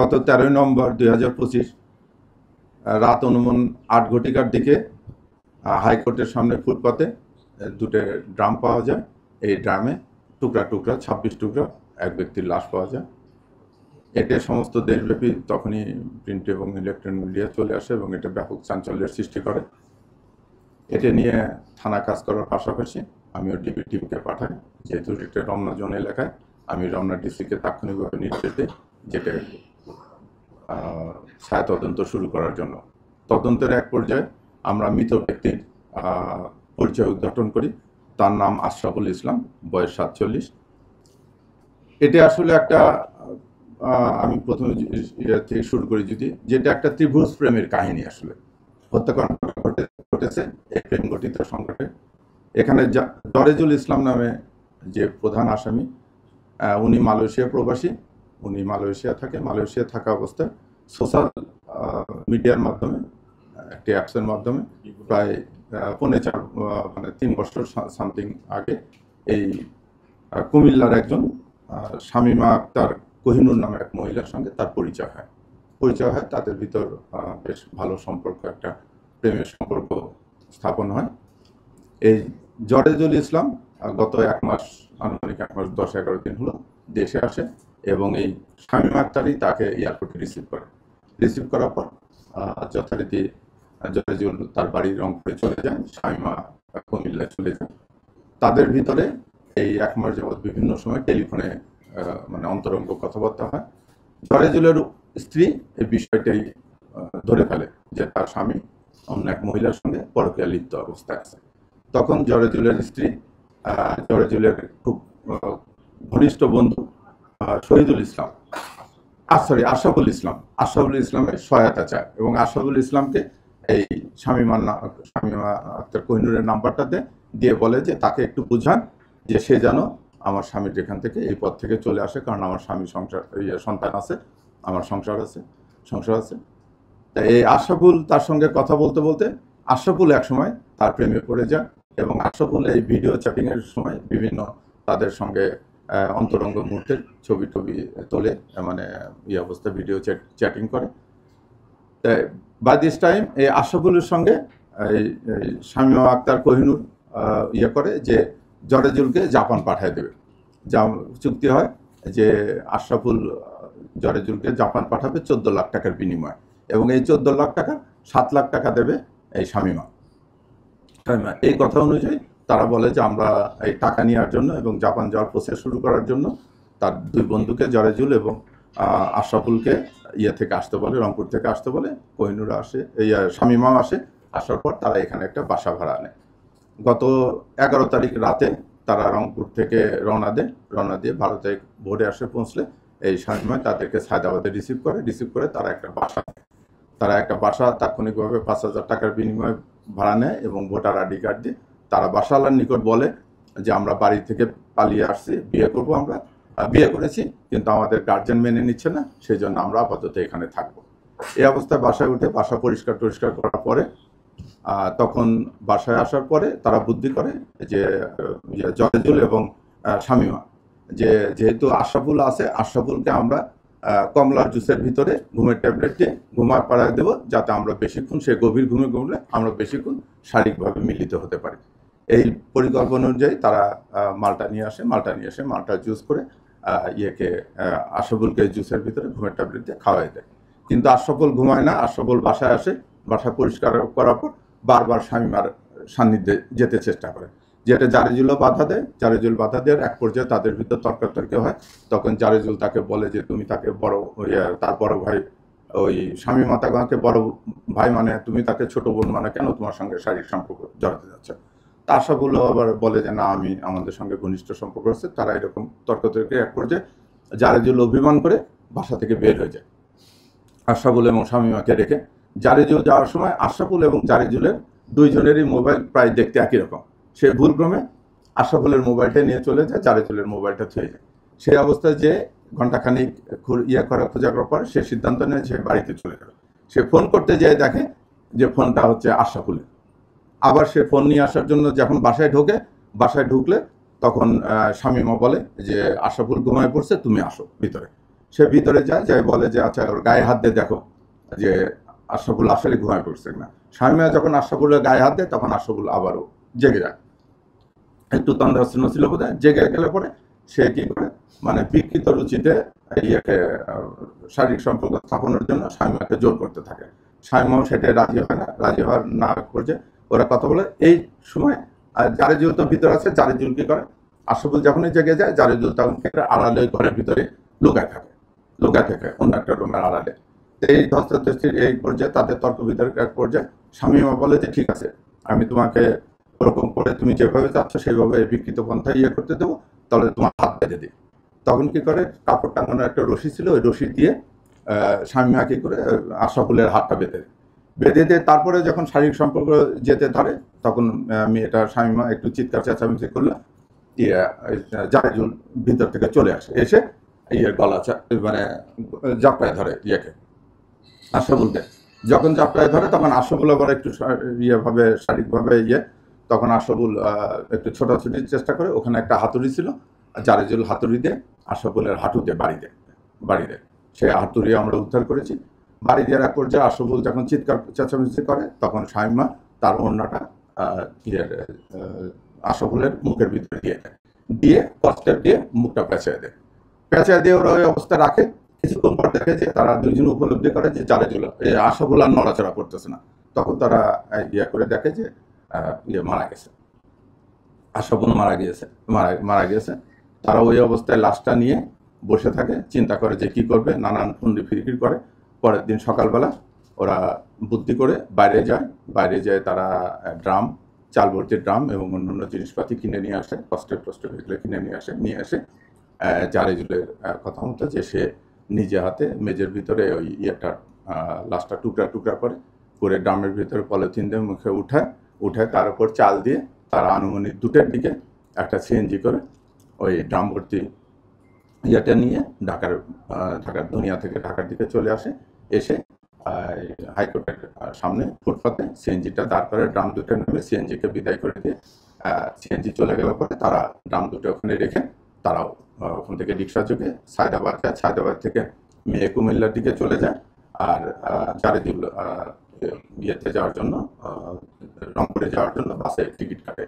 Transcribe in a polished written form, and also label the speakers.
Speaker 1: গত 13 নভেম্বর 2025 রাত অনুমান 8 ঘটিকার দিকে হাইকোর্টের সামনে ফুটপাতে দুটো ড্রাম পাওয়া যায়। এই ড্রামে টুকরা টুকরা 26 টুকরা এক ব্যক্তির লাশ পাওয়া যায়। এটা সমস্ত দেশব্যাপী তখনই প্রিন্ট এবং ইলেকট্রনিক মিডিয়া চলে আসে এবং এটা ব্যাপক চাঞ্চল্যের সৃষ্টি করে। এটা নিয়ে থানা কাজ করার পাশাপাশি আমিও টিভিকে পাঠাই, যেহেতু এটা রমনা জোন এলাকায়। আমি রমনা ডিসিকে তাৎক্ষণিকভাবে নির্দেশ দিই যেটা ছায়া তদন্ত শুরু করার জন্য। তদন্তের এক পর্যায়ে আমরা মৃত ব্যক্তির পরিচয় উদ্ঘাটন করি। তার নাম আশরাফুল ইসলাম, বয়স 47। এটা আসলে একটা আমি প্রথমে থেকে শুরু করি যদি, যেটা একটা ত্রিভুজ প্রেমের কাহিনী। আসলে হত্যাকাণ্ড ঘটেছে এই প্রেম গঠিত সংকটে। এখানে জরেজুল ইসলাম নামে যে প্রধান আসামি, উনি মালয়েশিয়া প্রবাসী। উনি মালয়েশিয়া থাকে। মালয়েশিয়া থাকা অবস্থায় সোশ্যাল মিডিয়ার মাধ্যমে একটি অ্যাপসের মাধ্যমে প্রায় 3 বছর সামথিং আগে এই কুমিল্লার একজন শামীমা আক্তার কোহিনুর নামে এক মহিলার সঙ্গে তার পরিচয় হয়। তাদের ভিতর বেশ ভালো সম্পর্ক, একটা প্রেমের সম্পর্ক স্থাপন হয়। এই জরেজুল ইসলাম গত আনুমানিক 1 মাস 10-11 দিন হলো দেশে আসে এবং এই শামীমা আক্তারই তাকে এয়ারপোর্টে রিসিভ করার পর যথারীতি জরেজুল তার বাড়ির রংপুরে চলে যায়, শামীমা কুমিল্লায় চলে যায়। তাদের ভিতরে এই 1 মাস যাবৎ বিভিন্ন সময় টেলিফোনে অন্তরঙ্গ কথাবার্তা হয়। জরেজুলের স্ত্রী এই বিষয়টাই ধরে ফেলে যে তার স্বামী অন্য এক মহিলার সঙ্গে পরকীয়া লিপ্ত অবস্থায় আছে। তখন জরেজুলের স্ত্রী জরেজুলের খুব ঘনিষ্ঠ বন্ধু আশরাফুল ইসলামের সহায়তা চায় এবং আশরাফুল ইসলামকে এই শামীমা আক্তার কোহিনুরের নাম্বারটা দিয়ে বলে যে তাকে একটু বুঝান যে সে যেন আমার স্বামীর যেখান থেকে এই পথ থেকে চলে আসে, কারণ আমার স্বামী সন্তান আছে, আমার সংসার আছে। তাই এই আশরাফুল তার সঙ্গে কথা বলতে বলতে আশরাফুল এক সময় তার প্রেমে পড়ে যায় এবং আশরাফুল এই ভিডিও চ্যাটিং এর সময় বিভিন্ন তাদের সঙ্গে অন্তরঙ্গ মুহূর্তের ছবি তোলে, এই অবস্থায় ভিডিও চ্যাটিং করে। তাই বাই দিস টাইম এই আশরাফুলের সঙ্গে শামীমা আক্তার কোহিনুর করে যে জরেজুলকে জাপান পাঠিয়ে দেবে। চুক্তি হয় যে আশরাফুল জরেজুলকে জাপান পাঠাবে 14 লাখ টাকার বিনিময়ে এবং এই 14 লাখ টাকা 7 লাখ টাকা দেবে এই শামীমা। এই কথা অনুযায়ী তারা বলে যে আমরা এই টাকা নেওয়ার জন্য এবং জাপান যাওয়ার প্রসেস শুরু করার জন্য তার 2 বন্ধুকে জরেজুল এবং আশরাফুলকে থেকে আসতে বলে, রংপুর থেকে আসতে বলে। কোহিনুর আসে, শামীমাও আসে। আসার পর তারা এখানে একটা বাসা ভাড়া নেয়। গত 11 তারিখ রাতে তারা রংপুর থেকে রওনা দিয়ে 12 তারিখ ভোরে পৌঁছলে এই শামীমা তাদেরকে সায়দাবাদে রিসিভ করে তারা একটা বাসা তাৎক্ষণিকভাবে 5,000 টাকার বিনিময়ে ভাড়া নেয় এবং ভোটার আইডি কার্ড দিয়ে তারা বাসাওয়ালার নিকট বলে যে আমরা বাড়ি থেকে পালিয়ে আসছি, আমরা বিয়ে করেছি, কিন্তু আমাদের গার্জেন মেনে নিচ্ছে না, সেই জন্য আমরা আপাতত এখানে থাকবো। এই অবস্থায় বাসায় উঠে বাসা পরিষ্কার করার পরে তখন বাসায় আসার পরে তারা বুদ্ধি করে যে জরেজুল এবং শামীমা যেহেতু আশরাফুলকে আমরা কমলার জুসের ভিতরে ঘুমের ট্যাবলেট দিয়ে ঘুমায় পাড়ায় দেবো, যাতে আমরা বেশিক্ষণ সে গভীর ঘুমলে আমরা বেশিক্ষণ শারীরিকভাবে মিলিত হতে পারি। এই পরিকল্পনা অনুযায়ী তারা মালটা নিয়ে আসে, মালটা জুস করে আশরাফুলকে জুসের ভিতরে ঘুমের ট্যাবলেট দিয়ে খাওয়াই দেয়। কিন্তু আশরাফুল ঘুমায় না। আশরাফুল বাসায় আসে, বাসা পরিষ্কার করার পর বারবার শামীমার সান্নিধ্যে যেতে চেষ্টা করে, যেটা জরেজুল বাধা দেওয়ার এক পর্যায়ে তাদের ভিতর তর্কাতর্কি হয়। তখন জরেজুল তাকে বলে যে তুমি তাকে তার বড় ভাই ওই শামীমা তাকে বড় ভাই তুমি তাকে ছোট বোন কেন তোমার সঙ্গে শারীরিক সম্পর্ক জড়াতে যাচ্ছে। আশরাফুল আবার বলে যে না, আমাদের সঙ্গে ঘনিষ্ঠ সম্পর্ক আছে। তারা এরকম তর্কাতর্কি এক পর্যায়ে জরেজুল অভিমান করে বাসা থেকে বের হয়ে যায় আশরাফুল এবং শামীমাকে রেখে। জরেজুল যাওয়ার সময় আশরাফুল এবং জরেজুলের 2 জনেরই মোবাইল প্রায় দেখতে একই রকম। সে ভুলক্রমে আশরাফুলের মোবাইলটা নিয়ে চলে যায়, জরেজুলের মোবাইলটা থুয়ে যায়। সেই অবস্থায় যে ঘন্টাখানিক খোঁজা করার পর সে সিদ্ধান্ত নেয় সে বাড়িতে চলে যাবে। সে ফোন করতে যেয়ে দেখে যে ফোনটা হচ্ছে আশরাফুলের। আবার সে ফোন নিয়ে আসার জন্য যখন বাসায় ঢুকলে তখন শামীমা বলে যে আশরাফুল ঘুমায় পড়ছে, তুমি আসো ভিতরে। সে ভিতরে যায়, যাই বলে যে আচ্ছা ওর গায়ে হাত দিয়ে দেখো যে আশরাফুল আসলে ঘুমায় পড়ছে না। শামীমা যখন আশরাফুলের গায়ে হাত দেয় তখন আশরাফুল আবারও জেগে যায়, একটু তন্দ্রাচ্ছন্ন ছিল বোধ হয়। জেগে গেলে পরে সে কি করে, মানে বিকৃত রুচিতে ইয়েকে শারীরিক সম্পর্ক স্থাপনের জন্য শামীমাকে জোর করতে থাকে। শামীমাও সেটাই রাজি হয় না, রাজি হওয়ার না করছে ওরা কথা বলে। এই সময় জারেজুল তো ভিতরে আছে, জারেজুল কি করে, আশরাফুল যখনই জেগে যায় জারেজুল তখন একটা আড়ালে ঘরের ভিতরে লুকায় থাকে, লুকায় থাকে অন্য একটা রুমের আড়ালে। এই ধস্তাধস্তির এই পর্যায়ে তাদের তর্ক বিতর্ক এক পর্যায়ে শামীমা বলে যে ঠিক আছে, আমি তোমাকে ওরকম করে তুমি যেভাবে চাচ্ছ সেইভাবে বিকৃত পন্থা ইয়ে করতে দেবো, তাহলে তোমার হাত বেঁধে দিই। তখন কি করে, কাপড় টাঙানোর একটা রশি ছিল, ওই রশি দিয়ে শামীমা কি করে আশরাফুলের হাতটা বেঁধে দেয়। বেঁধে দিয়ে তারপরে যখন শারীরিক সম্পর্ক যেতে ধরে তখন মেয়েটা শামীমা একটু চিৎকার চেঁচামেচি করলে জারেজুল ভিতর থেকে চলে আসে, এসে ইয়ের গলা মানে জাপটায় ধরে ইয়েকে, আশরাফুলকে। যখন জাপটায় ধরে তখন আশরাফুল আবার একটু ইয়েভাবে শারীরিকভাবে তখন আশরাফুল একটু ছোটাছুটির চেষ্টা করে, ওখানে একটা হাতুড়ি ছিল, জারেজুল হাতুড়ি দিয়ে আশরাফুলের হাঁটুতে বাড়ি দেয়। সেই হাতুড়ি আমরা উদ্ধার করেছি। বাড়ি দেওয়ার এক পর্যায়ে আশরাফুল যখন চিৎকার চেঁচামেচি করে তখন শামীমা তার ওড়নাটা আশরাফুলের মুখের ভিতরে দিয়ে কষ্টের দিয়ে মুখটা পেঁচিয়ে দিয়ে ওরা ওই অবস্থা রাখে। কিছুক্ষণ পর দেখে যে তারা দুইজন উপলব্ধি করে যে জারেজুল আশরাফুল আর নড়াচড়া করতেছে না। তখন তারা করে দেখে যে মারা গেছে, আশরাফুল মারা গিয়েছে। তারা ওই অবস্থায় লাশটা নিয়ে বসে থাকে, চিন্তা করে যে কি করবে, নানান ফুন্ডি ফিরিকির করে। পরের দিন সকালবেলা ওরা বুদ্ধি করে বাইরে যায় তারা ড্রাম, চাল ভর্তি ড্রাম এবং অন্যান্য জিনিসপাতি কিনে নিয়ে আসে, কষ্টে ভেতরে কিনে নিয়ে আসে জারেজুলের কথা মতো যে সে নিজে হাতে মেজের ভিতরে ওই লাশটা টুকরা করে ড্রামের ভিতরে পলিথিন দিয়ে মুখে উঠায় তার উপর চাল দিয়ে তারা আনুমানিক 2টার দিকে একটা সিএনজি করে ওই ড্রাম ভর্তি নিয়ে ঢাকার দুনিয়া থেকে ঢাকার দিকে চলে আসে। এসে হাইকোর্টের সামনে ফুটপাতে সিএনজিটা দাঁড় করে, ড্রাম 2টা নেমে সিএনজিকে বিদায় করে দিয়ে সিএনজি চলে গেল পরে তারা ড্রাম 2টা ওখানে রেখে তারাও ওখান থেকে রিক্সা যোগে সায়দাবাদ থেকে মেয়ে কুমিল্লার দিকে চলে যায়। আর জারেজুল ইয়েতে যাওয়ার জন্য, রংপুরে যাওয়ার জন্য বাসে টিকিট কাটে।